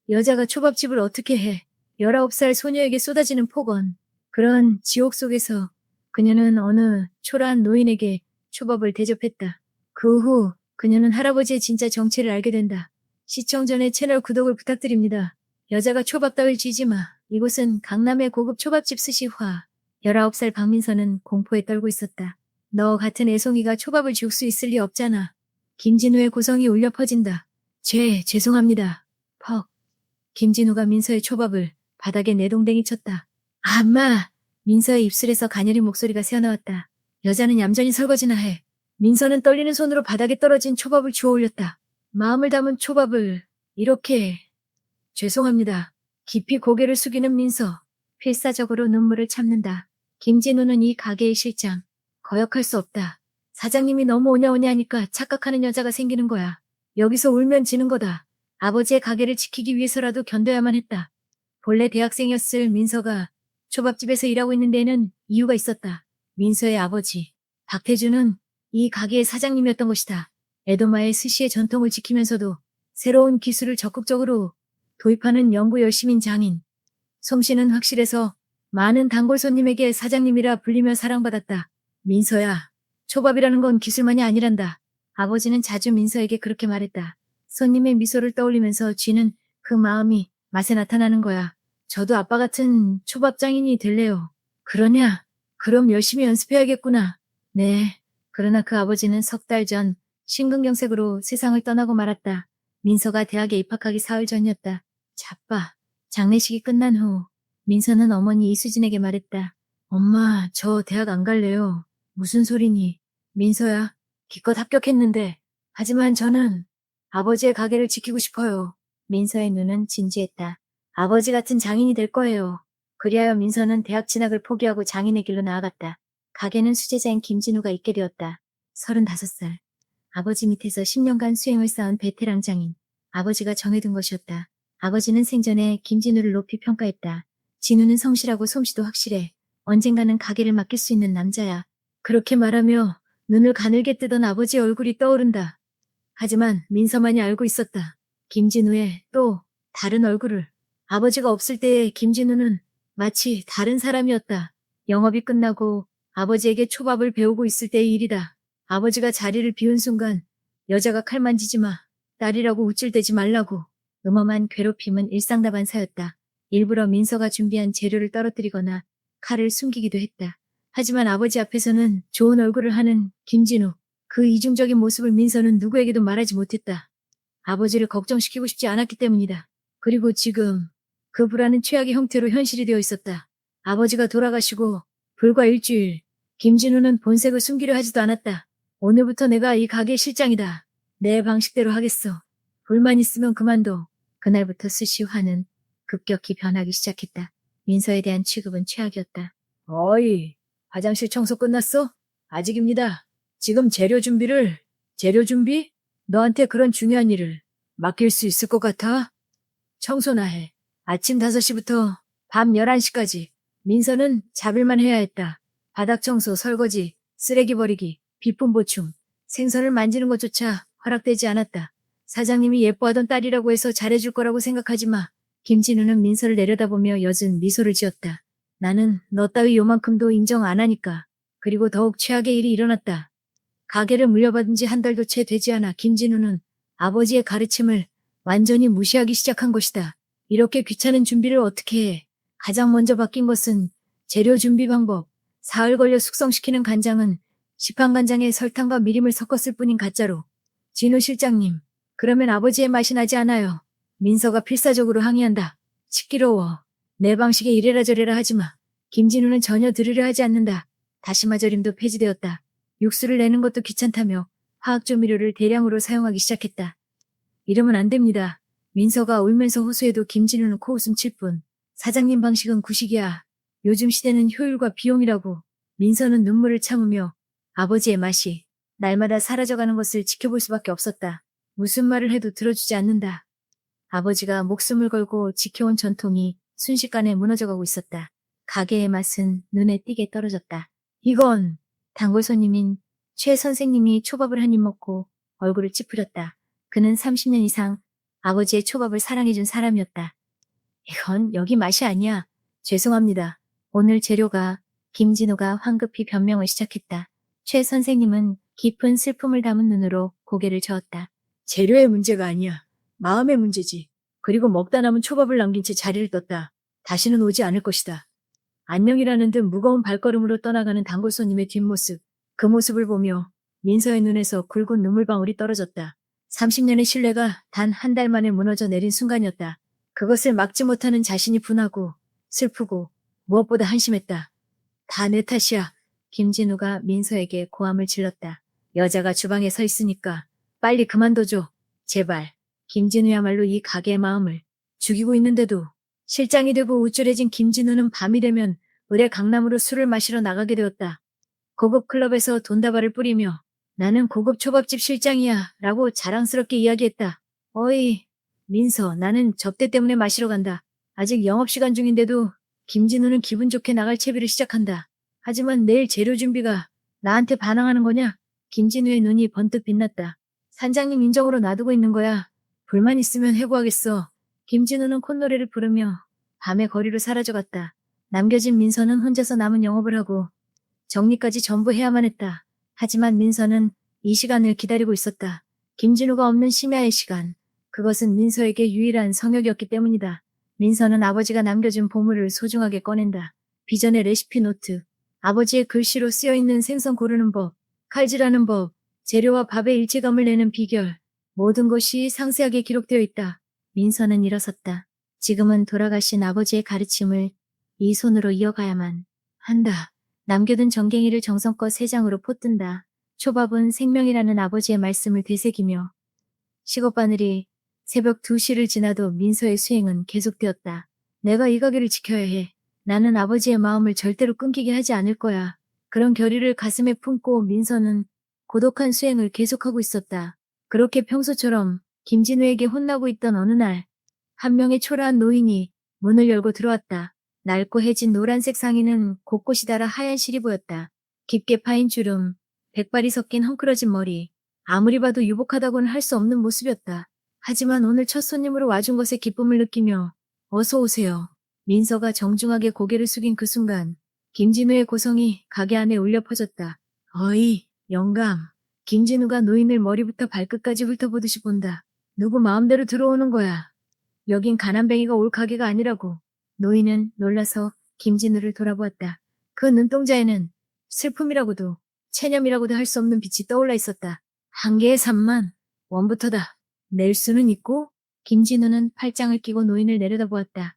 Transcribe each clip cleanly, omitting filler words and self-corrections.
여자가 초밥집을 어떻게 해. 19살 소녀에게 쏟아지는 폭언. 그런 지옥 속에서 그녀는 어느 초라한 노인에게 초밥을 대접했다. 그 후 그녀는 할아버지의 진짜 정체를 알게 된다. 시청 전에 채널 구독을 부탁드립니다. 여자가 초밥 따윈 쥐지 마. 이곳은 강남의 고급 초밥집 스시화. 19살 박민서는 공포에 떨고 있었다. 너 같은 애송이가 초밥을 줄 수 있을 리 없잖아. 김진우의 고성이 울려 퍼진다. 죄송합니다. 퍽. 김진우가 민서의 초밥을 바닥에 내동댕이 쳤다. 아마! 민서의 입술에서 가녀린 목소리가 새어나왔다. 여자는 얌전히 설거지나 해. 민서는 떨리는 손으로 바닥에 떨어진 초밥을 주워 올렸다. 마음을 담은 초밥을 이렇게... 죄송합니다. 깊이 고개를 숙이는 민서. 필사적으로 눈물을 참는다. 김진우는 이 가게의 실장. 거역할 수 없다. 사장님이 너무 오냐오냐 하니까 착각하는 여자가 생기는 거야. 여기서 울면 지는 거다. 아버지의 가게를 지키기 위해서라도 견뎌야만 했다. 본래 대학생이었을 민서가 초밥집에서 일하고 있는 데에는 이유가 있었다. 민서의 아버지, 박태주는 이 가게의 사장님이었던 것이다. 에도마의 스시의 전통을 지키면서도 새로운 기술을 적극적으로 도입하는 연구 열심인 장인. 솜씨는 확실해서 많은 단골 손님에게 사장님이라 불리며 사랑받았다. 민서야, 초밥이라는 건 기술만이 아니란다. 아버지는 자주 민서에게 그렇게 말했다. 손님의 미소를 떠올리면서 쥐는 그 마음이 맛에 나타나는 거야. 저도 아빠 같은 초밥 장인이 될래요. 그러냐? 그럼 열심히 연습해야겠구나. 네. 그러나 그 아버지는 석 달 전 심근경색으로 세상을 떠나고 말았다. 민서가 대학에 입학하기 사흘 전이었다. 자빠. 장례식이 끝난 후 민서는 어머니 이수진에게 말했다. 엄마, 저 대학 안 갈래요. 무슨 소리니? 민서야, 기껏 합격했는데. 하지만 저는 아버지의 가게를 지키고 싶어요. 민서의 눈은 진지했다. 아버지 같은 장인이 될 거예요. 그리하여 민서는 대학 진학을 포기하고 장인의 길로 나아갔다. 가게는 수제자인 김진우가 있게 되었다. 35살. 아버지 밑에서 10년간 수행을 쌓은 베테랑 장인. 아버지가 정해둔 것이었다. 아버지는 생전에 김진우를 높이 평가했다. 진우는 성실하고 솜씨도 확실해. 언젠가는 가게를 맡길 수 있는 남자야. 그렇게 말하며 눈을 가늘게 뜨던 아버지의 얼굴이 떠오른다. 하지만 민서만이 알고 있었다. 김진우의 또 다른 얼굴을. 아버지가 없을 때의 김진우는 마치 다른 사람이었다. 영업이 끝나고 아버지에게 초밥을 배우고 있을 때의 일이다. 아버지가 자리를 비운 순간 여자가 칼 만지지 마. 딸이라고 우쭐대지 말라고. 음험한 괴롭힘은 일상다반사였다. 일부러 민서가 준비한 재료를 떨어뜨리거나 칼을 숨기기도 했다. 하지만 아버지 앞에서는 좋은 얼굴을 하는 김진우. 그 이중적인 모습을 민서는 누구에게도 말하지 못했다. 아버지를 걱정시키고 싶지 않았기 때문이다. 그리고 지금 그 불안은 최악의 형태로 현실이 되어 있었다. 아버지가 돌아가시고 불과 일주일, 김진우는 본색을 숨기려 하지도 않았다. 오늘부터 내가 이 가게 실장이다. 내 방식대로 하겠어. 불만 있으면 그만둬. 그날부터 스시화는 급격히 변하기 시작했다. 민서에 대한 취급은 최악이었다. 어이, 화장실 청소 끝났어? 아직입니다. 지금 재료 준비? 너한테 그런 중요한 일을 맡길 수 있을 것 같아? 청소나 해. 아침 5시부터 밤 11시까지. 민서는 잡일만 해야 했다. 바닥 청소, 설거지, 쓰레기 버리기, 비품 보충, 생선을 만지는 것조차 허락되지 않았다. 사장님이 예뻐하던 딸이라고 해서 잘해줄 거라고 생각하지 마. 김진우는 민서를 내려다보며 여진 미소를 지었다. 나는 너 따위 요만큼도 인정 안 하니까. 그리고 더욱 최악의 일이 일어났다. 가게를 물려받은 지 한 달도 채 되지 않아 김진우는 아버지의 가르침을 완전히 무시하기 시작한 것이다. 이렇게 귀찮은 준비를 어떻게 해. 가장 먼저 바뀐 것은 재료 준비 방법. 사흘 걸려 숙성시키는 간장은 시판간장에 설탕과 미림을 섞었을 뿐인 가짜로. 진우 실장님, 그러면 아버지의 맛이 나지 않아요. 민서가 필사적으로 항의한다. 시끄러워. 내 방식에 이래라 저래라 하지 마. 김진우는 전혀 들으려 하지 않는다. 다시마 절임도 폐지되었다. 육수를 내는 것도 귀찮다며 화학조미료를 대량으로 사용하기 시작했다. 이러면 안 됩니다. 민서가 울면서 호소해도 김진우는 코웃음 칠 뿐. 사장님 방식은 구식이야. 요즘 시대는 효율과 비용이라고. 민서는 눈물을 참으며 아버지의 맛이 날마다 사라져가는 것을 지켜볼 수밖에 없었다. 무슨 말을 해도 들어주지 않는다. 아버지가 목숨을 걸고 지켜온 전통이 순식간에 무너져가고 있었다. 가게의 맛은 눈에 띄게 떨어졌다. 이건 단골 손님인 최 선생님이 초밥을 한 입 먹고 얼굴을 찌푸렸다. 그는 30년 이상 아버지의 초밥을 사랑해준 사람이었다. 이건 여기 맛이 아니야. 죄송합니다. 오늘 재료가. 김진우가 황급히 변명을 시작했다. 최 선생님은 깊은 슬픔을 담은 눈으로 고개를 저었다. 재료의 문제가 아니야. 마음의 문제지. 그리고 먹다 남은 초밥을 남긴 채 자리를 떴다. 다시는 오지 않을 것이다. 안녕이라는 듯 무거운 발걸음으로 떠나가는 단골 손님의 뒷모습. 그 모습을 보며 민서의 눈에서 굵은 눈물방울이 떨어졌다. 30년의 신뢰가 단 한 달 만에 무너져 내린 순간이었다. 그것을 막지 못하는 자신이 분하고 슬프고 무엇보다 한심했다. 다 내 탓이야. 김진우가 민서에게 고함을 질렀다. 여자가 주방에 서 있으니까 빨리 그만둬줘. 제발. 김진우야말로 이 가게의 마음을 죽이고 있는데도 실장이 되고 우쭐해진 김진우는 밤이 되면 을의 강남으로 술을 마시러 나가게 되었다. 고급 클럽에서 돈다발을 뿌리며 나는 고급 초밥집 실장이야 라고 자랑스럽게 이야기했다. 어이, 민서, 나는 접대 때문에 마시러 간다. 아직 영업시간 중인데도 김진우는 기분 좋게 나갈 채비를 시작한다. 하지만 내일 재료 준비가 나한테 반항하는 거냐? 김진우의 눈이 번뜩 빛났다. 산장님 인정으로 놔두고 있는 거야. 불만 있으면 해고하겠어. 김진우는 콧노래를 부르며 밤의 거리로 사라져갔다. 남겨진 민서는 혼자서 남은 영업을 하고 정리까지 전부 해야만 했다. 하지만 민서는 이 시간을 기다리고 있었다. 김진우가 없는 심야의 시간. 그것은 민서에게 유일한 성역이었기 때문이다. 민서는 아버지가 남겨준 보물을 소중하게 꺼낸다. 비전의 레시피 노트. 아버지의 글씨로 쓰여있는 생선 고르는 법, 칼질하는 법, 재료와 밥의 일체감을 내는 비결. 모든 것이 상세하게 기록되어 있다. 민서는 일어섰다. 지금은 돌아가신 아버지의 가르침을 이 손으로 이어가야만 한다. 남겨둔 정갱이를 정성껏 세 장으로 포뜬다. 초밥은 생명이라는 아버지의 말씀을 되새기며 식옷바늘이 새벽 2시를 지나도 민서의 수행은 계속되었다. 내가 이 가게를 지켜야 해. 나는 아버지의 마음을 절대로 끊기게 하지 않을 거야. 그런 결의를 가슴에 품고 민서는 고독한 수행을 계속하고 있었다. 그렇게 평소처럼 김진우에게 혼나고 있던 어느 날, 한 명의 초라한 노인이 문을 열고 들어왔다. 낡고 해진 노란색 상의는 곳곳이 달아 하얀 실이 보였다. 깊게 파인 주름, 백발이 섞인 헝클어진 머리. 아무리 봐도 유복하다고는 할 수 없는 모습이었다. 하지만 오늘 첫 손님으로 와준 것에 기쁨을 느끼며 어서 오세요. 민서가 정중하게 고개를 숙인 그 순간 김진우의 고성이 가게 안에 울려 퍼졌다. 어이, 영감. 김진우가 노인을 머리부터 발끝까지 훑어보듯이 본다. 누구 마음대로 들어오는 거야. 여긴 가난뱅이가 올 가게가 아니라고. 노인은 놀라서 김진우를 돌아보았다. 그 눈동자에는 슬픔이라고도 체념이라고도 할 수 없는 빛이 떠올라 있었다. 한 개에 3만. 원부터다. 낼 수는 있고? 김진우는 팔짱을 끼고 노인을 내려다보았다.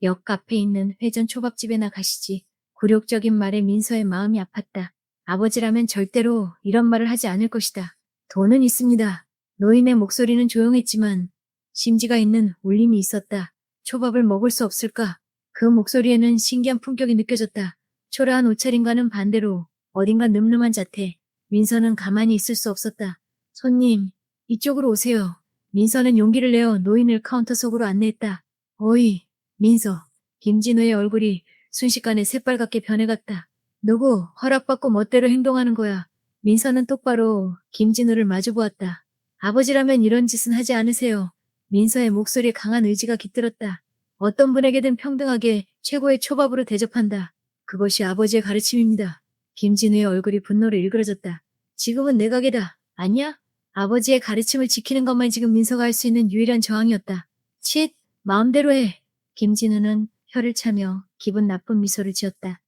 역 앞에 있는 회전 초밥집에나 가시지. 굴욕적인 말에 민서의 마음이 아팠다. 아버지라면 절대로 이런 말을 하지 않을 것이다. 돈은 있습니다. 노인의 목소리는 조용했지만 심지가 있는 울림이 있었다. 초밥을 먹을 수 없을까? 그 목소리에는 신기한 품격이 느껴졌다. 초라한 옷차림과는 반대로 어딘가 늠름한 자태. 민서는 가만히 있을 수 없었다. 손님, 이쪽으로 오세요. 민서는 용기를 내어 노인을 카운터 속으로 안내했다. 어이, 민서. 김진우의 얼굴이 순식간에 새빨갛게 변해갔다. 누구 허락받고 멋대로 행동하는 거야. 민서는 똑바로 김진우를 마주보았다. 아버지라면 이런 짓은 하지 않으세요. 민서의 목소리에 강한 의지가 깃들었다. 어떤 분에게든 평등하게 최고의 초밥으로 대접한다. 그것이 아버지의 가르침입니다. 김진우의 얼굴이 분노로 일그러졌다. 지금은 내 가게다. 아니야? 아버지의 가르침을 지키는 것만 지금 민서가 할 수 있는 유일한 저항이었다. 칫! 마음대로 해. 김진우는 혀를 차며 기분 나쁜 미소를 지었다.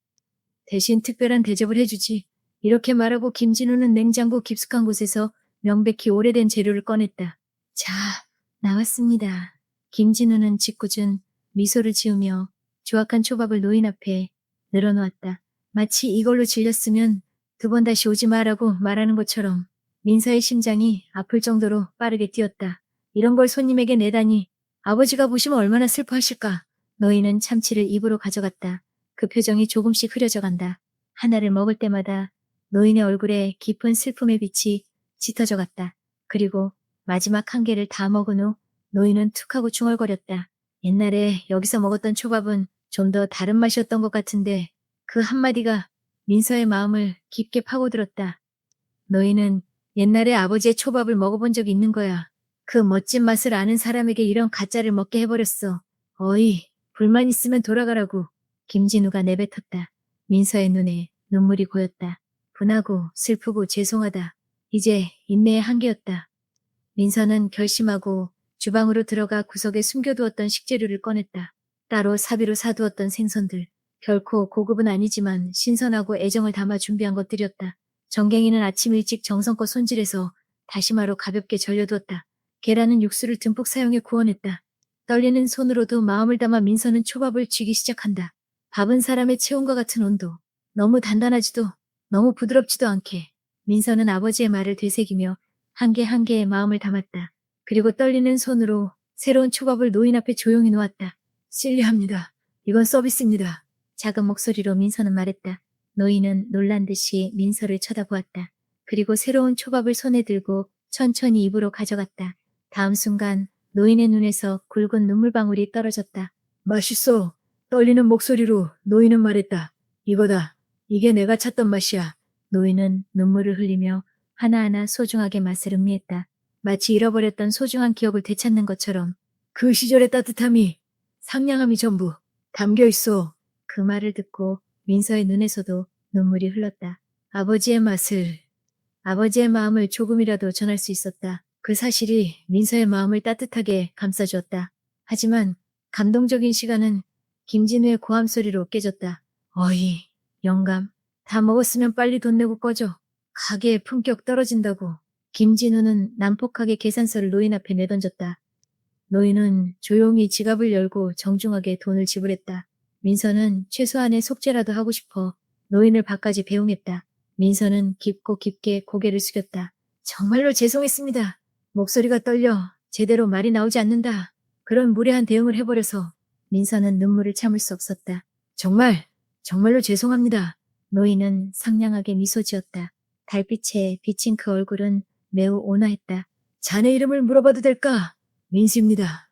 대신 특별한 대접을 해주지. 이렇게 말하고 김진우는 냉장고 깊숙한 곳에서 명백히 오래된 재료를 꺼냈다. 자, 나왔습니다. 김진우는 짓궂은 미소를 지으며 조악한 초밥을 노인 앞에 늘어놓았다. 마치 이걸로 질렸으면 2번 다시 오지 마라고 말하는 것처럼 민서의 심장이 아플 정도로 빠르게 뛰었다. 이런 걸 손님에게 내다니 아버지가 보시면 얼마나 슬퍼하실까. 노인은 참치를 입으로 가져갔다. 그 표정이 조금씩 흐려져 간다. 하나를 먹을 때마다 노인의 얼굴에 깊은 슬픔의 빛이 짙어져 갔다. 그리고 마지막 한 개를 다 먹은 후 노인은 툭 하고 중얼거렸다. 옛날에 여기서 먹었던 초밥은 좀 더 다른 맛이었던 것 같은데 그 한마디가 민서의 마음을 깊게 파고들었다. 노인은 옛날에 아버지의 초밥을 먹어본 적이 있는 거야. 그 멋진 맛을 아는 사람에게 이런 가짜를 먹게 해버렸어. 어이, 불만 있으면 돌아가라고. 김진우가 내뱉었다. 민서의 눈에 눈물이 고였다. 분하고 슬프고 죄송하다. 이제 인내의 한계였다. 민서는 결심하고 주방으로 들어가 구석에 숨겨두었던 식재료를 꺼냈다. 따로 사비로 사두었던 생선들. 결코 고급은 아니지만 신선하고 애정을 담아 준비한 것들이었다. 정갱이는 아침 일찍 정성껏 손질해서 다시마로 가볍게 절여두었다. 계란은 육수를 듬뿍 사용해 구워냈다. 떨리는 손으로도 마음을 담아 민서는 초밥을 쥐기 시작한다. 밥은 사람의 체온과 같은 온도. 너무 단단하지도 너무 부드럽지도 않게. 민서는 아버지의 말을 되새기며 한 개 한 개의 마음을 담았다. 그리고 떨리는 손으로 새로운 초밥을 노인 앞에 조용히 놓았다. 실례합니다. 이건 서비스입니다. 작은 목소리로 민서는 말했다. 노인은 놀란 듯이 민서를 쳐다보았다. 그리고 새로운 초밥을 손에 들고 천천히 입으로 가져갔다. 다음 순간 노인의 눈에서 굵은 눈물방울이 떨어졌다. 맛있어. 떨리는 목소리로 노인은 말했다. 이거다. 이게 내가 찾던 맛이야. 노인은 눈물을 흘리며 하나하나 소중하게 맛을 음미했다. 마치 잃어버렸던 소중한 기억을 되찾는 것처럼 그 시절의 따뜻함이, 상냥함이 전부 담겨 있어. 그 말을 듣고 민서의 눈에서도 눈물이 흘렀다. 아버지의 맛을, 아버지의 마음을 조금이라도 전할 수 있었다. 그 사실이 민서의 마음을 따뜻하게 감싸주었다. 하지만 감동적인 시간은 김진우의 고함 소리로 깨졌다. 어이, 영감, 다 먹었으면 빨리 돈 내고 꺼져. 가게의 품격 떨어진다고. 김진우는 난폭하게 계산서를 노인 앞에 내던졌다. 노인은 조용히 지갑을 열고 정중하게 돈을 지불했다. 민서는 최소한의 속죄라도 하고 싶어 노인을 밖까지 배웅했다. 민서는 깊고 깊게 고개를 숙였다. 정말로 죄송했습니다. 목소리가 떨려 제대로 말이 나오지 않는다. 그런 무례한 대응을 해버려서 민서는 눈물을 참을 수 없었다. 정말로 죄송합니다. 노인은 상냥하게 미소 지었다. 달빛에 비친 그 얼굴은 매우 온화했다. 자네 이름을 물어봐도 될까? 민수입니다.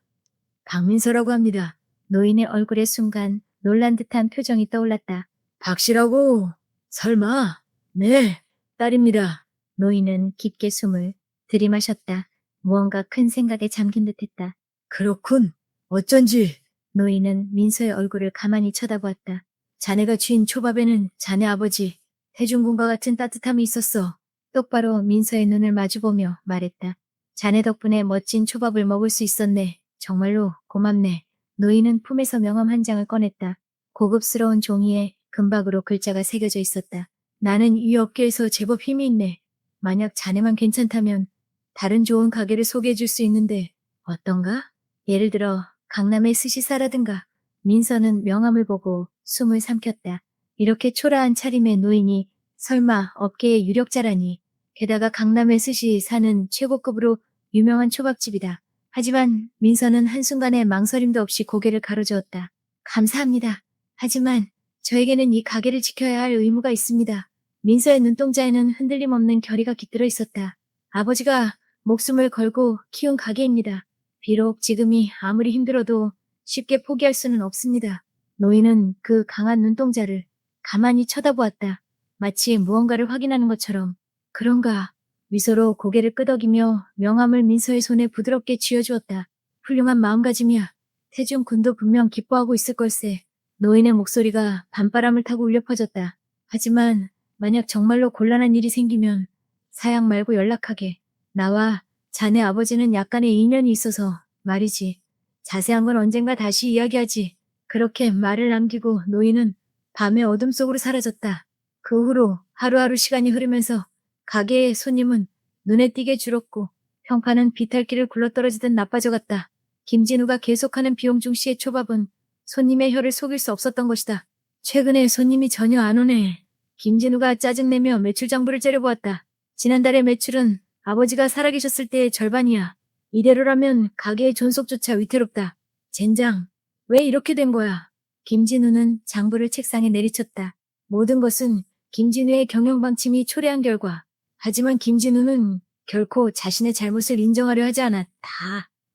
박민서라고 합니다. 노인의 얼굴에 순간 놀란 듯한 표정이 떠올랐다. 박씨라고? 설마? 네, 딸입니다. 노인은 깊게 숨을 들이마셨다. 무언가 큰 생각에 잠긴 듯했다. 그렇군. 어쩐지. 노인은 민서의 얼굴을 가만히 쳐다보았다. 자네가 쥐인 초밥에는 자네 아버지 태중군과 같은 따뜻함이 있었어. 똑바로 민서의 눈을 마주보며 말했다. 자네 덕분에 멋진 초밥을 먹을 수 있었네. 정말로 고맙네. 노인은 품에서 명함 한 장을 꺼냈다. 고급스러운 종이에 금박으로 글자가 새겨져 있었다. 나는 이 업계에서 제법 힘이 있네. 만약 자네만 괜찮다면 다른 좋은 가게를 소개해 줄 수 있는데 어떤가? 예를 들어 강남의 스시사라든가. 민서는 명함을 보고 숨을 삼켰다. 이렇게 초라한 차림의 노인이 설마 업계의 유력자라니. 게다가 강남의 스시 사는 최고급으로 유명한 초밥집이다. 하지만 민서는 한순간에 망설임도 없이 고개를 가로저었다. 감사합니다. 하지만 저에게는 이 가게를 지켜야 할 의무가 있습니다. 민서의 눈동자에는 흔들림 없는 결의가 깃들어 있었다. 아버지가 목숨을 걸고 키운 가게입니다. 비록 지금이 아무리 힘들어도 쉽게 포기할 수는 없습니다. 노인은 그 강한 눈동자를 가만히 쳐다보았다. 마치 무언가를 확인하는 것처럼. 그런가? 미소로 고개를 끄덕이며 명함을 민서의 손에 부드럽게 쥐어주었다. 훌륭한 마음가짐이야. 태중 군도 분명 기뻐하고 있을 걸세. 노인의 목소리가 밤바람을 타고 울려 퍼졌다. 하지만 만약 정말로 곤란한 일이 생기면 사양 말고 연락하게. 나와 자네 아버지는 약간의 인연이 있어서 말이지. 자세한 건 언젠가 다시 이야기하지. 그렇게 말을 남기고 노인은 밤의 어둠 속으로 사라졌다. 그 후로 하루하루 시간이 흐르면서 가게의 손님은 눈에 띄게 줄었고 평판은 비탈길을 굴러떨어지듯 나빠져갔다. 김진우가 계속하는 비용 중시의 초밥은 손님의 혀를 속일 수 없었던 것이다. 최근에 손님이 전혀 안 오네. 김진우가 짜증내며 매출 장부를 째려보았다. 지난달의 매출은 아버지가 살아계셨을 때의 절반이야. 이대로라면 가게의 존속조차 위태롭다. 젠장, 왜 이렇게 된 거야? 김진우는 장부를 책상에 내리쳤다. 모든 것은 김진우의 경영방침이 초래한 결과. 하지만 김진우는 결코 자신의 잘못을 인정하려 하지 않았다.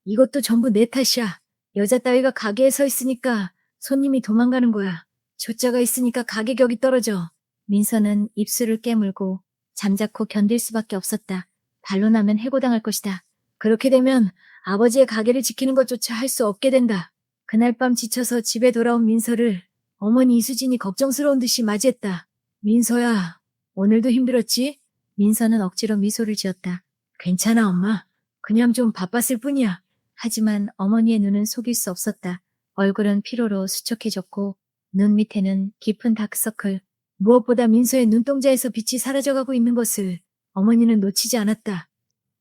이것도 전부 내 탓이야. 여자 따위가 가게에 서 있으니까 손님이 도망가는 거야. 조자가 있으니까 가게 격이 떨어져. 민서는 입술을 깨물고 잠자코 견딜 수밖에 없었다. 반론하면 해고당할 것이다. 그렇게 되면 아버지의 가게를 지키는 것조차 할 수 없게 된다. 그날 밤 지쳐서 집에 돌아온 민서를 어머니 이수진이 걱정스러운 듯이 맞이했다. 민서야, 오늘도 힘들었지? 민서는 억지로 미소를 지었다. 괜찮아, 엄마. 그냥 좀 바빴을 뿐이야. 하지만 어머니의 눈은 속일 수 없었다. 얼굴은 피로로 수척해졌고 눈 밑에는 깊은 다크서클. 무엇보다 민서의 눈동자에서 빛이 사라져가고 있는 것을 어머니는 놓치지 않았다.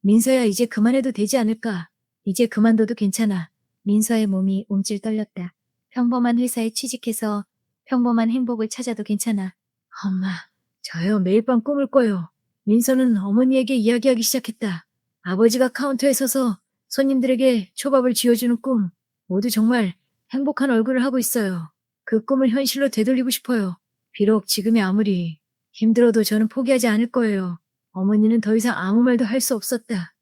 민서야, 이제 그만해도 되지 않을까? 이제 그만둬도 괜찮아. 민서의 몸이 움찔 떨렸다. 평범한 회사에 취직해서 평범한 행복을 찾아도 괜찮아. 엄마, 저요 매일 밤 꿈을 꿔요. 민서는 어머니에게 이야기하기 시작했다. 아버지가 카운터에 서서 손님들에게 초밥을 쥐어주는 꿈. 모두 정말 행복한 얼굴을 하고 있어요. 그 꿈을 현실로 되돌리고 싶어요. 비록 지금이 아무리 힘들어도 저는 포기하지 않을 거예요. 어머니는 더 이상 아무 말도 할 수 없었다.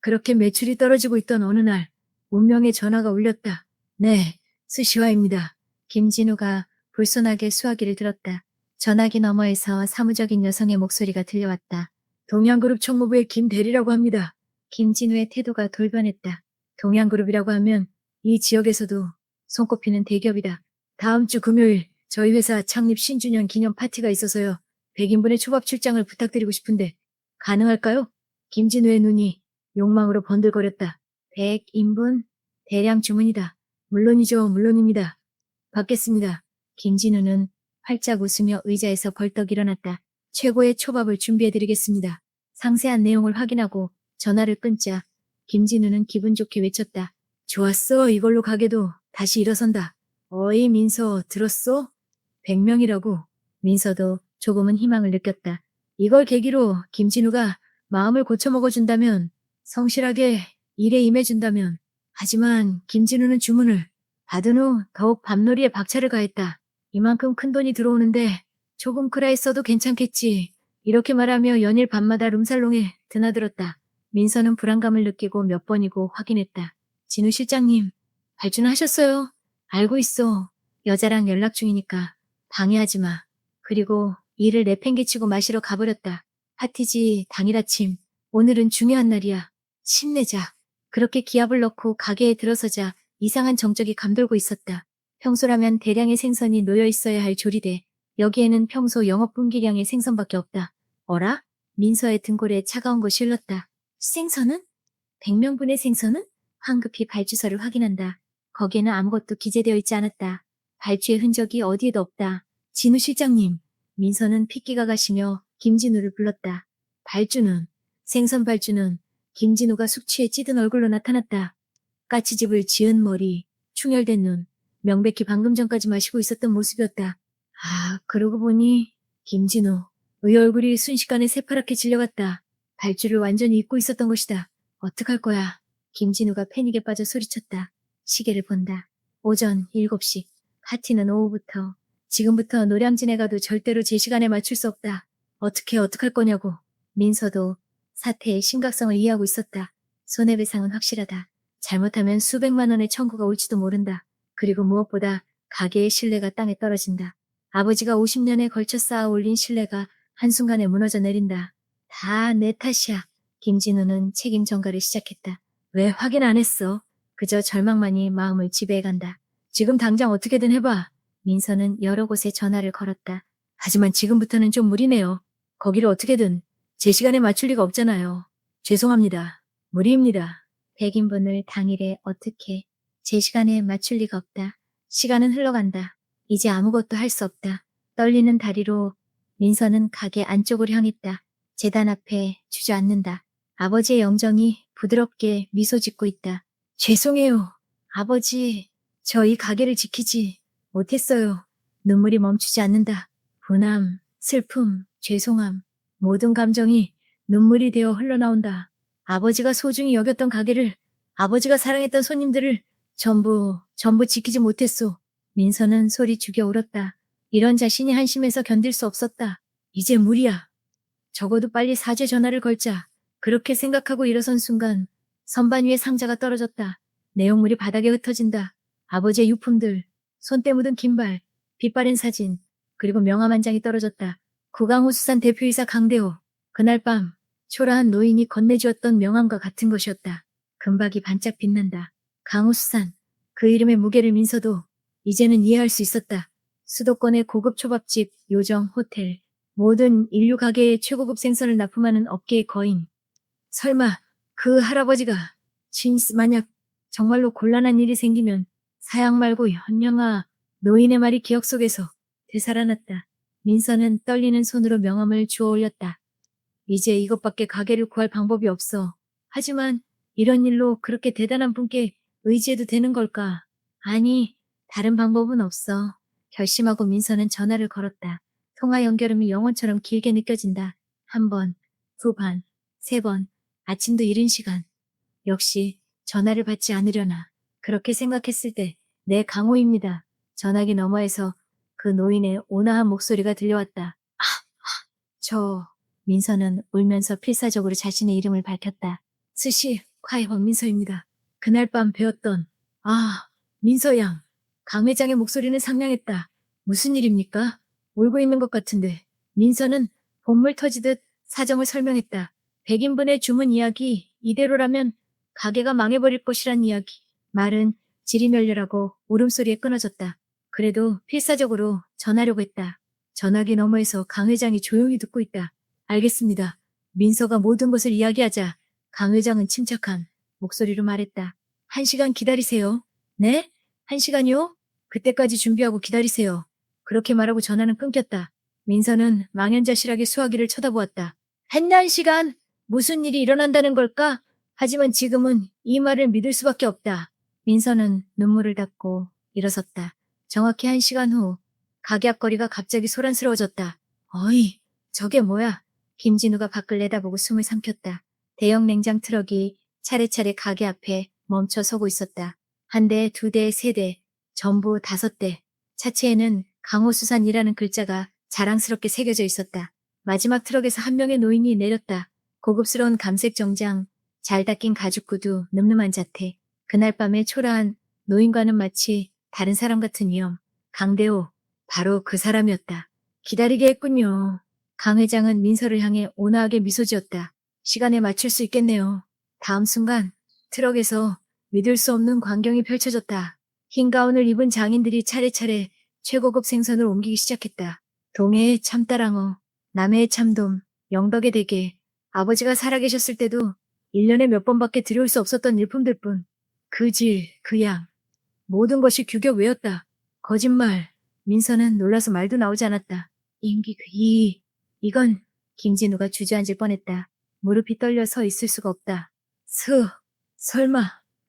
그렇게 매출이 떨어지고 있던 어느 날 운명의 전화가 울렸다. 네, 스시화입니다. 김진우가 불손하게 수화기를 들었다. 전화기 너머에서 사무적인 여성의 목소리가 들려왔다. 동양그룹 총무부의 김 대리라고 합니다. 김진우의 태도가 돌변했다. 동양그룹이라고 하면 이 지역에서도 손꼽히는 대기업이다. 다음 주 금요일 저희 회사 창립 신주년 기념 파티가 있어서요. 100인분의 초밥 출장을 부탁드리고 싶은데 가능할까요? 김진우의 눈이 욕망으로 번들거렸다. 100인분? 대량 주문이다. 물론이죠, 물론입니다. 받겠습니다. 김진우는 활짝 웃으며 의자에서 벌떡 일어났다. 최고의 초밥을 준비해드리겠습니다. 상세한 내용을 확인하고 전화를 끊자 김진우는 기분 좋게 외쳤다. 좋았어, 이걸로 가게도 다시 일어선다. 어이 민서, 들었어? 100명이라고. 민서도 조금은 희망을 느꼈다. 이걸 계기로 김진우가 마음을 고쳐먹어준다면, 성실하게 일에 임해준다면. 하지만 김진우는 주문을 받은 후 더욱 밤놀이에 박차를 가했다. 이만큼 큰 돈이 들어오는데 조금 크라했어도 괜찮겠지. 이렇게 말하며 연일 밤마다 룸살롱에 드나들었다. 민서는 불안감을 느끼고 몇 번이고 확인했다. 진우 실장님, 발주하셨어요? 알고 있어. 여자랑 연락 중이니까 방해하지 마. 그리고 일을 내팽개치고 마시러 가버렸다. 파티지 당일 아침. 오늘은 중요한 날이야. 힘내자. 그렇게 기합을 넣고 가게에 들어서자 이상한 정적이 감돌고 있었다. 평소라면 대량의 생선이 놓여 있어야 할 조리대. 여기에는 평소 영업 분기량의 생선밖에 없다. 어라? 민서의 등골에 차가운 것이 흘렀다. 생선은? 100명분의 생선은? 황급히 발주서를 확인한다. 거기에는 아무것도 기재되어 있지 않았다. 발주의 흔적이 어디에도 없다. 진우 실장님. 민서는 핏기가 가시며 김진우를 불렀다. 발주는, 생선 발주는 김진우가 숙취에 찌든 얼굴로 나타났다. 까치집을 지은 머리, 충혈된 눈, 명백히 방금 전까지 마시고 있었던 모습이었다. 아, 그러고 보니 김진우, 의 얼굴이 순식간에 새파랗게 질려갔다. 발주를 완전히 잊고 있었던 것이다. 어떡할 거야. 김진우가 패닉에 빠져 소리쳤다. 시계를 본다. 오전 7시. 파티는 오후부터. 지금부터 노량진에 가도 절대로 제 시간에 맞출 수 없다. 어떡할 거냐고. 민서도 사태의 심각성을 이해하고 있었다. 손해배상은 확실하다. 잘못하면 수백만 원의 청구가 올지도 모른다. 그리고 무엇보다 가게의 신뢰가 땅에 떨어진다. 아버지가 50년에 걸쳐 쌓아 올린 신뢰가 한순간에 무너져 내린다. 다 내 탓이야. 김진우는 책임 전가를 시작했다. 왜 확인 안 했어? 그저 절망만이 마음을 지배해간다. 지금 당장 어떻게든 해봐. 민서는 여러 곳에 전화를 걸었다. 하지만 지금부터는 좀 무리네요. 거기를 어떻게든 제 시간에 맞출 리가 없잖아요. 죄송합니다. 무리입니다. 100인분을 당일에 어떻게 제 시간에 맞출 리가 없다. 시간은 흘러간다. 이제 아무것도 할 수 없다. 떨리는 다리로 민서는 가게 안쪽으로 향했다. 재단 앞에 주저앉는다. 아버지의 영정이 부드럽게 미소 짓고 있다. 죄송해요. 아버지, 저 이 가게를 지키지 못했어요. 눈물이 멈추지 않는다. 분함, 슬픔, 죄송함, 모든 감정이 눈물이 되어 흘러나온다. 아버지가 소중히 여겼던 가게를, 아버지가 사랑했던 손님들을 전부 지키지 못했소. 민서는 소리 죽여 울었다. 이런 자신이 한심해서 견딜 수 없었다. 이제 무리야. 적어도 빨리 사죄 전화를 걸자. 그렇게 생각하고 일어선 순간 선반 위에 상자가 떨어졌다. 내용물이 바닥에 흩어진다. 아버지의 유품들, 손때 묻은 긴발, 빛바랜 사진, 그리고 명함 한 장이 떨어졌다. 구강호수산 대표이사 강대호. 그날 밤 초라한 노인이 건네주었던 명함과 같은 것이었다. 금박이 반짝 빛난다. 강호수산. 그 이름의 무게를 민서도 이제는 이해할 수 있었다. 수도권의 고급 초밥집, 요정, 호텔, 모든 인류 가게의 최고급 생선을 납품하는 업계의 거인. 설마 그 할아버지가 만약 정말로 곤란한 일이 생기면 사양 말고 현명아. 노인의 말이 기억 속에서 되살아났다. 민서는 떨리는 손으로 명함을 주워 올렸다. 이제 이것밖에 가게를 구할 방법이 없어. 하지만 이런 일로 그렇게 대단한 분께 의지해도 되는 걸까? 아니, 다른 방법은 없어. 결심하고 민서는 전화를 걸었다. 통화 연결음이 영원처럼 길게 느껴진다. 한 번, 두 번, 세 번, 아침도 이른 시간. 역시 전화를 받지 않으려나. 그렇게 생각했을 때, 네, 강호입니다. 전화기 너머에서 그 노인의 온화한 목소리가 들려왔다. 저, 민서는 울면서 필사적으로 자신의 이름을 밝혔다. 스시, 콰이 박민서입니다. 그날 밤 배웠던, 민서 양. 강 회장의 목소리는 상냥했다. 무슨 일입니까? 울고 있는 것 같은데. 민서는 본물 터지듯 사정을 설명했다. 100인분의 주문 이야기, 이대로라면 가게가 망해버릴 것이란 이야기. 말은 질이 멸렬하고 울음소리에 끊어졌다. 그래도 필사적으로 전하려고 했다. 전화기 너머에서 강 회장이 조용히 듣고 있다. 알겠습니다. 민서가 모든 것을 이야기하자 강 회장은 침착한 목소리로 말했다. 1시간 기다리세요. 네? 1시간이요? 그때까지 준비하고 기다리세요. 그렇게 말하고 전화는 끊겼다. 민서는 망연자실하게 수화기를 쳐다보았다. 한 시간? 무슨 일이 일어난다는 걸까? 하지만 지금은 이 말을 믿을 수밖에 없다. 민서는 눈물을 닦고 일어섰다. 정확히 1시간 후 가게 앞거리가 갑자기 소란스러워졌다. 어이, 저게 뭐야? 김진우가 밖을 내다보고 숨을 삼켰다. 대형 냉장 트럭이 차례차례 가게 앞에 멈춰 서고 있었다. 한 대, 두 대, 세 대, 전부 5대. 차체에는 강호수산이라는 글자가 자랑스럽게 새겨져 있었다. 마지막 트럭에서 한 명의 노인이 내렸다. 고급스러운 감색 정장, 잘 닦인 가죽 구두, 늠름한 자태. 그날 밤의 초라한 노인과는 마치 다른 사람 같은 위엄. 강대호, 바로 그 사람이었다. 기다리게 했군요. 강 회장은 민서를 향해 온화하게 미소 지었다. 시간에 맞출 수 있겠네요. 다음 순간 트럭에서 믿을 수 없는 광경이 펼쳐졌다. 흰 가운을 입은 장인들이 차례차례 최고급 생선을 옮기기 시작했다. 동해의 참따랑어, 남해의 참돔, 영덕의 대게. 아버지가 살아계셨을 때도 1년에 몇 번밖에 들여올 수 없었던 일품들 뿐. 그 질, 그 양. 모든 것이 규격 외였다. 거짓말. 민서는 놀라서 말도 나오지 않았다. 이건 김진우가 주저앉을 뻔했다. 무릎이 떨려 서 있을 수가 없다. 설마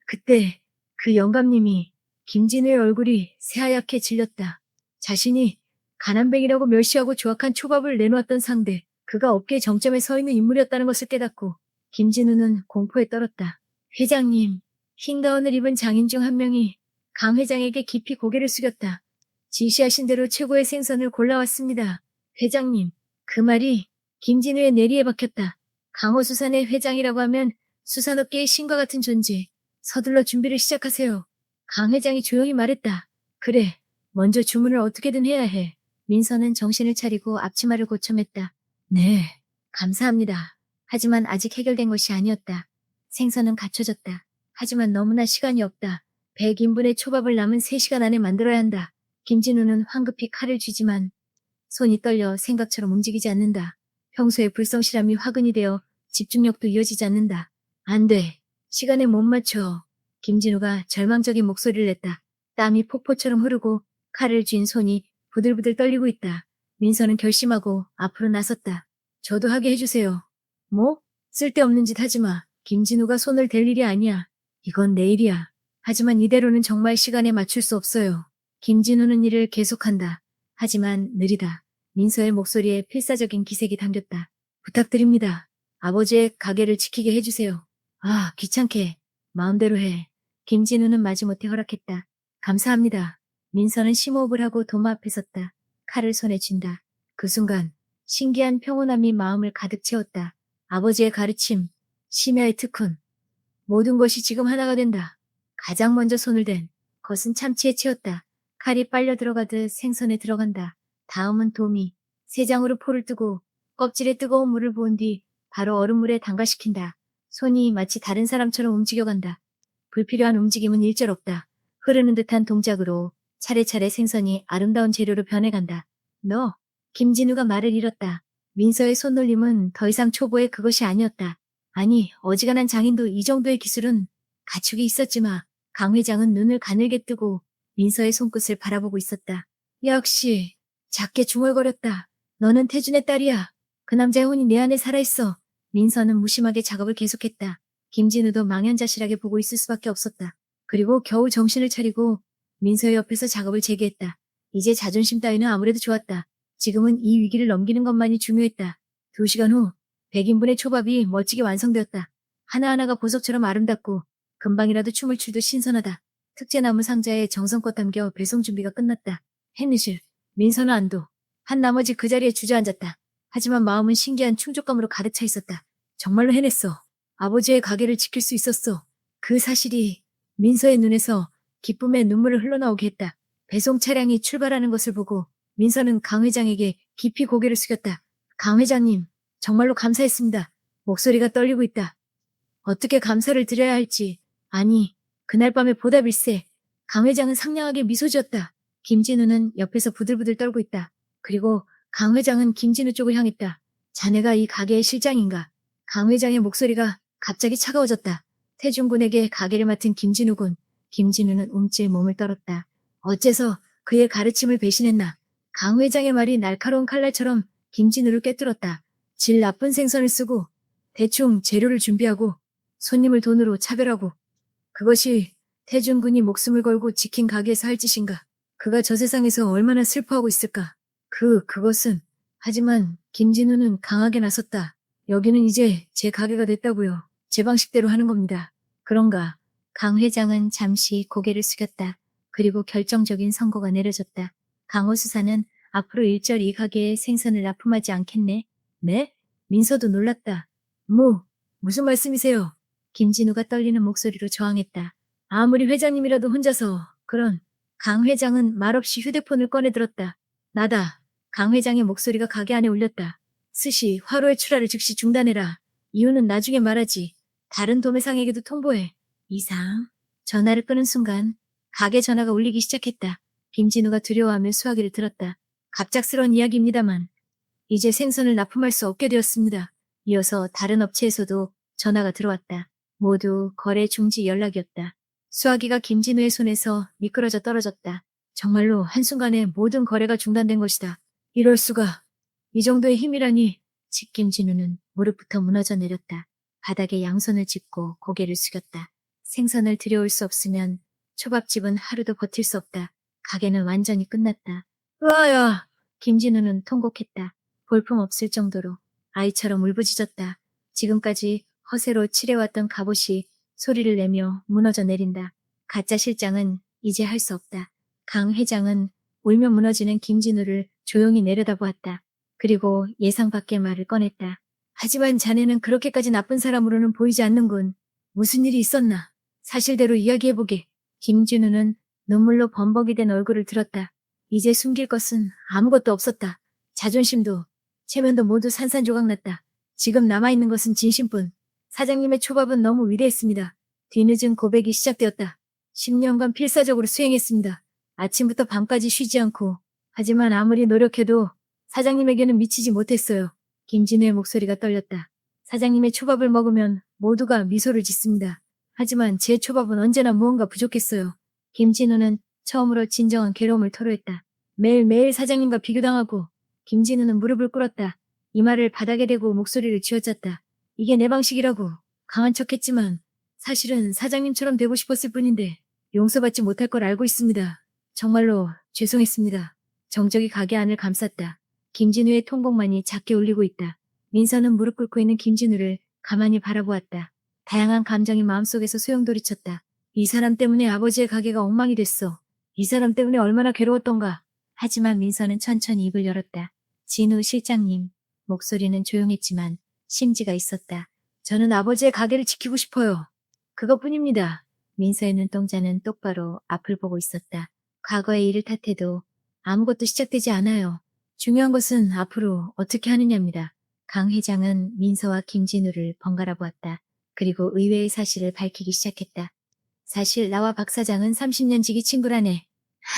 그때 그 영감님이 김진우의 얼굴이 새하얗게 질렸다. 자신이 가난뱅이라고 멸시하고 조악한 초밥을 내놓았던 상대, 그가 업계 정점에 서 있는 인물이었다는 것을 깨닫고 김진우는 공포에 떨었다. 회장님, 흰 가운을 입은 장인 중 한 명이 강 회장에게 깊이 고개를 숙였다. 지시하신 대로 최고의 생선을 골라왔습니다. 회장님, 그 말이 김진우의 내리에 박혔다. 강호수산의 회장이라고 하면 수산업계의 신과 같은 존재. 서둘러 준비를 시작하세요. 강 회장이 조용히 말했다. 그래, 먼저 주문을 어떻게든 해야 해. 민서는 정신을 차리고 앞치마를 고쳐맸다. 네, 감사합니다. 하지만 아직 해결된 것이 아니었다. 생선은 갖춰졌다. 하지만 너무나 시간이 없다. 100인분의 초밥을 남은 3시간 안에 만들어야 한다. 김진우는 황급히 칼을 쥐지만 손이 떨려 생각처럼 움직이지 않는다. 평소에 불성실함이 화근이 되어 집중력도 이어지지 않는다. 안 돼. 시간에 못 맞춰. 김진우가 절망적인 목소리를 냈다. 땀이 폭포처럼 흐르고 칼을 쥔 손이 부들부들 떨리고 있다. 민서는 결심하고 앞으로 나섰다. 저도 하게 해주세요. 뭐? 쓸데없는 짓 하지 마. 김진우가 손을 댈 일이 아니야. 이건 내 일이야. 하지만 이대로는 정말 시간에 맞출 수 없어요. 김진우는 일을 계속한다. 하지만 느리다. 민서의 목소리에 필사적인 기색이 담겼다. 부탁드립니다. 아버지의 가게를 지키게 해주세요. 귀찮게. 마음대로 해. 김진우는 마지못해 허락했다. 감사합니다. 민서는 심호흡을 하고 도마 앞에 섰다. 칼을 손에 쥔다. 그 순간 신기한 평온함이 마음을 가득 채웠다. 아버지의 가르침, 심야의 특훈. 모든 것이 지금 하나가 된다. 가장 먼저 손을 댄 것은 참치에 채웠다. 칼이 빨려 들어가듯 생선에 들어간다. 다음은 도미. 세 장으로 포를 뜨고 껍질에 뜨거운 물을 부은 뒤 바로 얼음물에 담가시킨다. 손이 마치 다른 사람처럼 움직여간다. 불필요한 움직임은 일절 없다. 흐르는 듯한 동작으로 차례차례 생선이 아름다운 재료로 변해간다. 너, 김진우가 말을 잃었다. 민서의 손놀림은 더 이상 초보의 그것이 아니었다. 아니, 어지간한 장인도 이 정도의 기술은 가축이 있었지만 강 회장은 눈을 가늘게 뜨고 민서의 손끝을 바라보고 있었다. 역시 작게 중얼거렸다. 너는 태준의 딸이야. 그 남자의 혼이 내 안에 살아있어. 민서는 무심하게 작업을 계속했다. 김진우도 망연자실하게 보고 있을 수밖에 없었다. 그리고 겨우 정신을 차리고 민서의 옆에서 작업을 재개했다. 이제 자존심 따위는 아무래도 좋았다. 지금은 이 위기를 넘기는 것만이 중요했다. 2시간 후 100인분의 초밥이 멋지게 완성되었다. 하나하나가 보석처럼 아름답고 금방이라도 춤을 출듯 신선하다. 특제나무 상자에 정성껏 담겨 배송 준비가 끝났다. 해느실, 민서는 안도. 한 나머지 그 자리에 주저앉았다. 하지만 마음은 신기한 충족감으로 가득 차 있었다. 정말로 해냈어. 아버지의 가게를 지킬 수 있었어. 그 사실이 민서의 눈에서 기쁨의 눈물을 흘러나오게 했다. 배송 차량이 출발하는 것을 보고 민서는 강 회장에게 깊이 고개를 숙였다. 강 회장님, 정말로 감사했습니다. 목소리가 떨리고 있다. 어떻게 감사를 드려야 할지. 아니, 그날 밤의 보답일세. 강 회장은 상냥하게 미소 지었다. 김진우는 옆에서 부들부들 떨고 있다. 그리고 강 회장은 김진우 쪽을 향했다. 자네가 이 가게의 실장인가? 강 회장의 목소리가 갑자기 차가워졌다. 태준군에게 가게를 맡은 김진우군. 김진우는 움찔 몸을 떨었다. 어째서 그의 가르침을 배신했나? 강 회장의 말이 날카로운 칼날처럼 김진우를 꿰뚫었다. 질 나쁜 생선을 쓰고 대충 재료를 준비하고 손님을 돈으로 차별하고 그것이 태준군이 목숨을 걸고 지킨 가게에서 할 짓인가? 그가 저 세상에서 얼마나 슬퍼하고 있을까? 그것은 하지만 김진우는 강하게 나섰다. 여기는 이제 제 가게가 됐다고요. 제 방식대로 하는 겁니다. 그런가? 강 회장은 잠시 고개를 숙였다. 그리고 결정적인 선고가 내려졌다. 강호 수사는 앞으로 일절 이 가게에 생선을 납품하지 않겠네. 네? 민서도 놀랐다. 무슨 말씀이세요? 김진우가 떨리는 목소리로 저항했다. 아무리 회장님이라도 혼자서 강 회장은 말없이 휴대폰을 꺼내 들었다. 나다. 강 회장의 목소리가 가게 안에 울렸다. 스시, 화로의 출하를 즉시 중단해라. 이유는 나중에 말하지. 다른 도매상에게도 통보해. 이상. 전화를 끄는 순간 가게 전화가 울리기 시작했다. 김진우가 두려워하며 수화기를 들었다. 갑작스러운 이야기입니다만 이제 생선을 납품할 수 없게 되었습니다. 이어서 다른 업체에서도 전화가 들어왔다. 모두 거래 중지 연락이었다. 수화기가 김진우의 손에서 미끄러져 떨어졌다. 정말로 한순간에 모든 거래가 중단된 것이다. 이럴 수가. 이 정도의 힘이라니. 김진우는 무릎부터 무너져 내렸다. 바닥에 양손을 짚고 고개를 숙였다. 생선을 들여올 수 없으면 초밥집은 하루도 버틸 수 없다. 가게는 완전히 끝났다. 으아야! 김진우는 통곡했다. 볼품없을 정도로 아이처럼 울부짖었다. 지금까지 허세로 칠해왔던 갑옷이 소리를 내며 무너져 내린다. 가짜 실장은 이제 할 수 없다. 강 회장은 울며 무너지는 김진우를 조용히 내려다보았다. 그리고 예상 밖의 말을 꺼냈다. 하지만 자네는 그렇게까지 나쁜 사람으로는 보이지 않는군. 무슨 일이 있었나? 사실대로 이야기해보게. 김진우는 눈물로 범벅이 된 얼굴을 들었다. 이제 숨길 것은 아무것도 없었다. 자존심도 체면도 모두 산산조각났다. 지금 남아있는 것은 진심뿐. 사장님의 초밥은 너무 위대했습니다. 뒤늦은 고백이 시작되었다. 10년간 필사적으로 수행했습니다. 아침부터 밤까지 쉬지 않고. 하지만 아무리 노력해도 사장님에게는 미치지 못했어요. 김진우의 목소리가 떨렸다. 사장님의 초밥을 먹으면 모두가 미소를 짓습니다. 하지만 제 초밥은 언제나 무언가 부족했어요. 김진우는 처음으로 진정한 괴로움을 토로했다. 매일매일 사장님과 비교당하고 김진우는 무릎을 꿇었다. 이마를 바닥에 대고 목소리를 쥐어짰다. 이게 내 방식이라고. 강한 척했지만 사실은 사장님처럼 되고 싶었을 뿐인데 용서받지 못할 걸 알고 있습니다. 정말로 죄송했습니다. 정적이 가게 안을 감쌌다. 김진우의 통곡만이 작게 울리고 있다. 민서는 무릎 꿇고 있는 김진우를 가만히 바라보았다. 다양한 감정이 마음속에서 소용돌이쳤다. 이 사람 때문에 아버지의 가게가 엉망이 됐어. 이 사람 때문에 얼마나 괴로웠던가. 하지만 민서는 천천히 입을 열었다. 진우 실장님. 목소리는 조용했지만 심지가 있었다. 저는 아버지의 가게를 지키고 싶어요. 그것뿐입니다. 민서의 눈동자는 똑바로 앞을 보고 있었다. 과거의 일을 탓해도 아무것도 시작되지 않아요. 중요한 것은 앞으로 어떻게 하느냐입니다. 강 회장은 민서와 김진우를 번갈아 보았다. 그리고 의외의 사실을 밝히기 시작했다. 사실 나와 박 사장은 30년 지기 친구라네.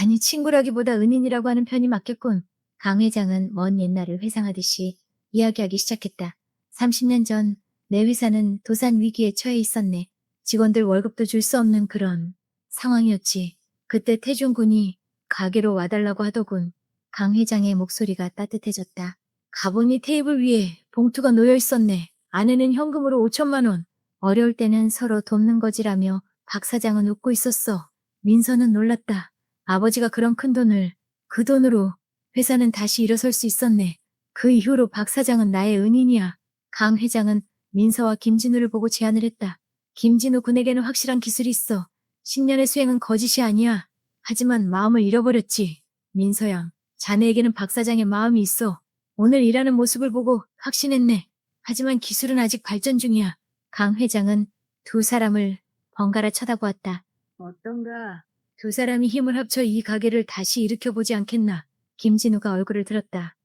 아니 친구라기보다 은인이라고 하는 편이 맞겠군. 강 회장은 먼 옛날을 회상하듯이 이야기하기 시작했다. 30년 전 내 회사는 도산 위기에 처해 있었네. 직원들 월급도 줄 수 없는 그런 상황이었지. 그때 태준 군이 가게로 와달라고 하더군. 강 회장의 목소리가 따뜻해졌다. 가보니 테이블 위에 봉투가 놓여 있었네. 안에는 현금으로 5천만 원. 어려울 때는 서로 돕는 거지라며 박 사장은 웃고 있었어. 민서는 놀랐다. 아버지가 그런 큰 돈을, 그 돈으로 회사는 다시 일어설 수 있었네. 그 이후로 박 사장은 나의 은인이야. 강 회장은 민서와 김진우를 보고 제안을 했다. 김진우 군에게는 확실한 기술이 있어. 10년의 수행은 거짓이 아니야. 하지만 마음을 잃어버렸지. 민서양, 자네에게는 박 사장의 마음이 있어. 오늘 일하는 모습을 보고 확신했네. 하지만 기술은 아직 발전 중이야. 강 회장은 두 사람을 번갈아 쳐다보았다. 어떤가? 두 사람이 힘을 합쳐 이 가게를 다시 일으켜보지 않겠나? 김진우가 얼굴을 들었다.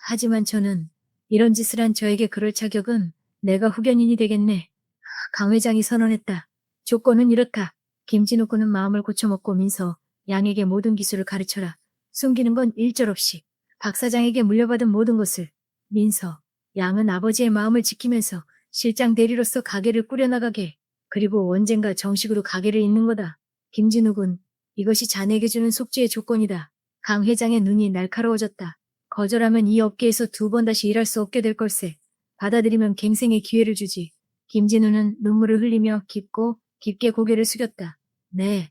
하지만 저는 이런 짓을 한 저에게 그럴 자격은 내가 후견인이 되겠네. 강 회장이 선언했다. 조건은 이렇다. 김진우 군은 마음을 고쳐먹고 민서, 양에게 모든 기술을 가르쳐라. 숨기는 건 일절없이. 박 사장에게 물려받은 모든 것을. 민서, 양은 아버지의 마음을 지키면서 실장 대리로서 가게를 꾸려나가게. 그리고 언젠가 정식으로 가게를 잇는 거다. 김진우 군, 이것이 자네에게 주는 속죄의 조건이다. 강 회장의 눈이 날카로워졌다. 거절하면 이 업계에서 두 번 다시 일할 수 없게 될 걸세. 받아들이면 갱생의 기회를 주지. 김진우는 눈물을 흘리며 깊게 고개를 숙였다. 네,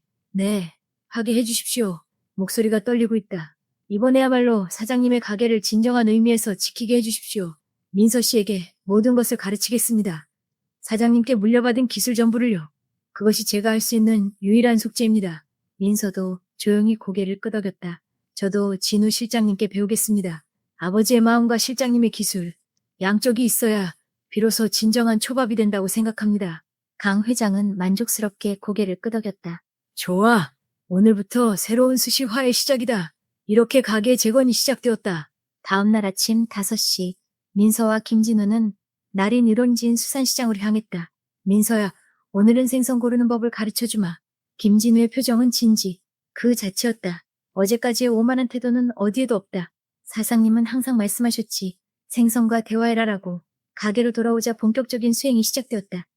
하게 해주십시오. 목소리가 떨리고 있다. 이번에야말로 사장님의 가게를 진정한 의미에서 지키게 해주십시오. 민서 씨에게 모든 것을 가르치겠습니다. 사장님께 물려받은 기술 전부를요. 그것이 제가 할 수 있는 유일한 숙제입니다. 민서도 조용히 고개를 끄덕였다. 저도 진우 실장님께 배우겠습니다. 아버지의 마음과 실장님의 기술, 양쪽이 있어야 비로소 진정한 초밥이 된다고 생각합니다. 강 회장은 만족스럽게 고개를 끄덕였다. 좋아. 오늘부터 새로운 수시화의 시작이다. 이렇게 가게 재건이 시작되었다. 다음 날 아침 5시, 민서와 김진우는 날이 늘어진 수산시장으로 향했다. 민서야, 오늘은 생선 고르는 법을 가르쳐주마. 김진우의 표정은 진지, 그 자체였다. 어제까지의 오만한 태도는 어디에도 없다. 사장님은 항상 말씀하셨지. 생선과 대화해라라고. 가게로 돌아오자 본격적인 수행이 시작되었다.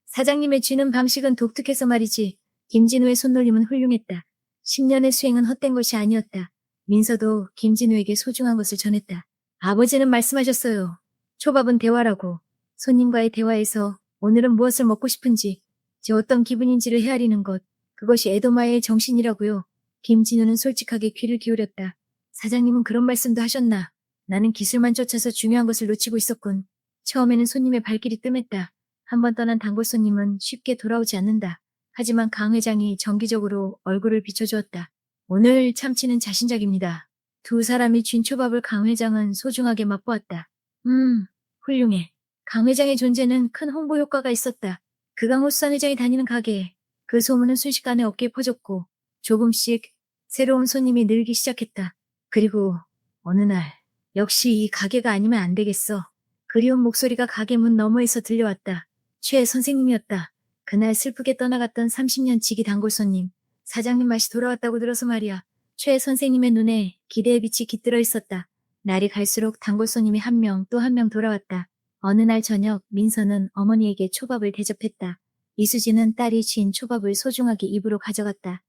사장님의 쥐는 방식은 독특해서 말이지. 김진우의 손놀림은 훌륭했다. 10년의 수행은 헛된 것이 아니었다. 민서도 김진우에게 소중한 것을 전했다. 아버지는 말씀하셨어요. 초밥은 대화라고. 손님과의 대화에서 오늘은 무엇을 먹고 싶은지, 제 어떤 기분인지를 헤아리는 것. 그것이 에도마의 정신이라고요. 김진우는 솔직하게 귀를 기울였다. 사장님은 그런 말씀도 하셨나. 나는 기술만 쫓아서 중요한 것을 놓치고 있었군. 처음에는 손님의 발길이 뜸했다. 한번 떠난 단골 손님은 쉽게 돌아오지 않는다. 하지만 강 회장이 정기적으로 얼굴을 비춰주었다. 오늘 참치는 자신작입니다. 두 사람이 쥔 초밥을 강 회장은 소중하게 맛보았다. 훌륭해. 강 회장의 존재는 큰 홍보 효과가 있었다. 그강호 수산회장이 다니는 가게에 그 소문은 순식간에 어깨에 퍼졌고 조금씩 새로운 손님이 늘기 시작했다. 그리고 어느 날 역시 이 가게가 아니면 안 되겠어. 그리운 목소리가 가게 문 너머에서 들려왔다. 최 선생님이었다. 그날 슬프게 떠나갔던 30년 지기 단골 손님. 사장님 맛이 돌아왔다고 들어서 말이야. 최 선생님의 눈에 기대의 빛이 깃들어 있었다. 날이 갈수록 단골 손님이 한 명 또 한 명 돌아왔다. 어느 날 저녁 민서는 어머니에게 초밥을 대접했다. 이수지는 딸이 쥔 초밥을 소중하게 입으로 가져갔다.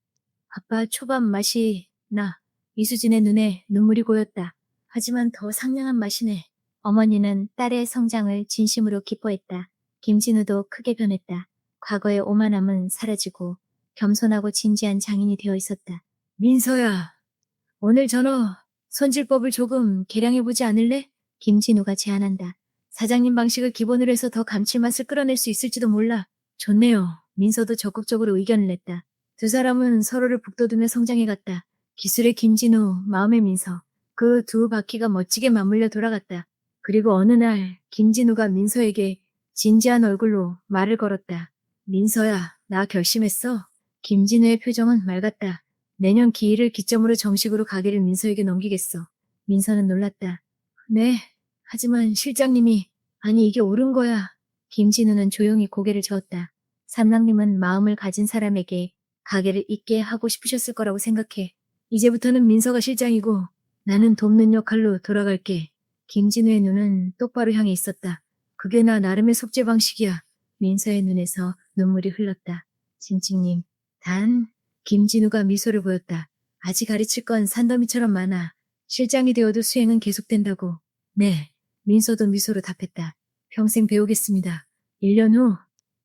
아빠 초밥 맛이 나. 이수진의 눈에 눈물이 고였다. 하지만 더 상냥한 맛이네. 어머니는 딸의 성장을 진심으로 기뻐했다. 김진우도 크게 변했다. 과거의 오만함은 사라지고 겸손하고 진지한 장인이 되어 있었다. 민서야, 오늘 전어 손질법을 조금 개량해보지 않을래? 김진우가 제안한다. 사장님 방식을 기본으로 해서 더 감칠맛을 끌어낼 수 있을지도 몰라. 좋네요. 민서도 적극적으로 의견을 냈다. 두 사람은 서로를 북돋우며 성장해갔다. 기술의 김진우, 마음의 민서. 그 두 바퀴가 멋지게 맞물려 돌아갔다. 그리고 어느 날 김진우가 민서에게 진지한 얼굴로 말을 걸었다. 민서야, 나 결심했어. 김진우의 표정은 맑았다. 내년 기일을 기점으로 정식으로 가게를 민서에게 넘기겠어. 민서는 놀랐다. 네, 하지만 실장님이, 아니 이게 옳은 거야. 김진우는 조용히 고개를 저었다. 삼랑님은 마음을 가진 사람에게 가게를 있게 하고 싶으셨을 거라고 생각해. 이제부터는 민서가 실장이고 나는 돕는 역할로 돌아갈게. 김진우의 눈은 똑바로 향해 있었다. 그게 나 나름의 속죄 방식이야. 민서의 눈에서 눈물이 흘렀다. 진직님, 김진우가 미소를 보였다. 아직 가르칠 건 산더미처럼 많아. 실장이 되어도 수행은 계속된다고. 네, 민서도 미소로 답했다. 평생 배우겠습니다. 1년 후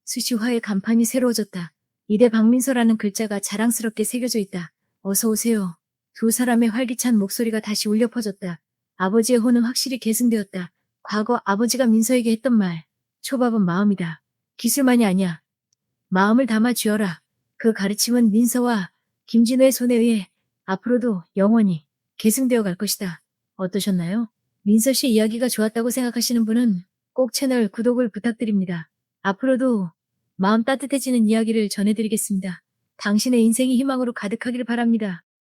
수시화의 간판이 새로워졌다. 이대 박민서라는 글자가 자랑스럽게 새겨져 있다. 어서 오세요. 두 사람의 활기찬 목소리가 다시 울려 퍼졌다. 아버지의 호는 확실히 계승되었다. 과거 아버지가 민서에게 했던 말. 초밥은 마음이다. 기술만이 아니야. 마음을 담아 쥐어라. 그 가르침은 민서와 김진우의 손에 의해 앞으로도 영원히 계승되어 갈 것이다. 어떠셨나요? 민서 씨 이야기가 좋았다고 생각하시는 분은 꼭 채널 구독을 부탁드립니다. 앞으로도 마음 따뜻해지는 이야기를 전해드리겠습니다. 당신의 인생이 희망으로 가득하기를 바랍니다.